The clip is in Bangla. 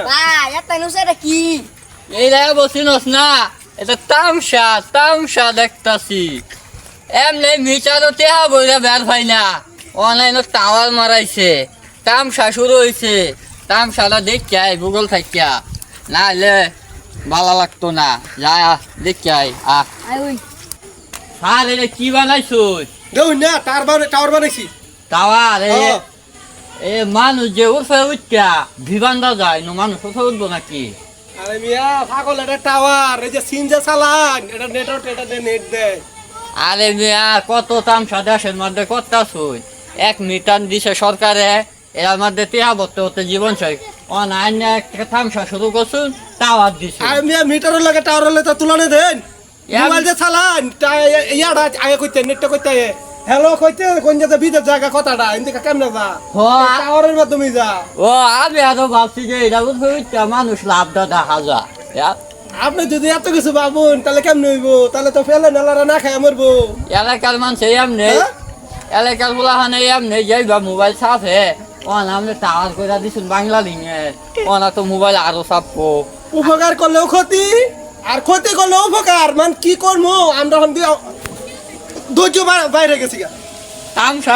ভাই এটা নুসেটা কি এই জায়গা বসিনস না, এটা তামসা দেখতাছি। এমনি মিটারও টেহা বইরা বের ভাই না, অনলাইনে টাওয়ার মারাইছে, তামসা শুরু হয়েছে। তামসাটা দেখিয়াই গুগল থাকিয়া, না হলে ভালো লাগতো না। যা দেখিয়াই আই ওই আর এটা কি বানাইছুস? দেখুন না টাওয়ার বানাইছি। টাওয়ার হ্যাঁ। এ মানুষ যে উঠে উঠা ভিবান্দা যায় না, মানুষ উঠে উঠবো নাকি? আরে মিয়া পাগল, এটা টাওয়ার, এই যে সিম যে চালান এটা নেটওয়ার্ক, এটা নেট দেয়। আরে মিয়া কত তামসা দেশের মধ্যে করতাছুই, 1 মিটার দিছে সরকারে, এর মধ্যে টেহা বলতে হতে জীবন চাই অনান্য একটা তামসা শুরু করছুন, টাওয়ার দিছে। আরে মিয়া মিটারের লাগে টাওয়ারের লাগে তুলনে দেন। মোবাইল যে চালান ইয়াটা আগে কইতে নেটটা কইতে হ্যালো কইতে কোন জায়গা বিদেশ জায়গা কথাটা এদিকে কেমনে যা টাওয়ারের মাধ্যমে যা। ও আমি আরো ভাবছি যে এটা উঠে উঠা মানুষ লাভ দেখা যায়। আপনি যদি এত কিছু ভাবুন তাহলে কেমনে হইব? তাহলে তো ফেলে নালারা না খায় মরবো। এলাকার মানুষ এমনি, হ্যাঁ? এলাকার গুলাখানে এমনি যাইবা মোবাইল সাফে আপনি টাওয়ার করে দিচ্ছেন বাংলা লিঙে, তো মোবাইল আরো চাপবো। উপকার করলেও ক্ষতি আর ক্ষতি করলেও উপকার, কি করবো আমরা ধৈর্য বাইরে গেছি। তামসা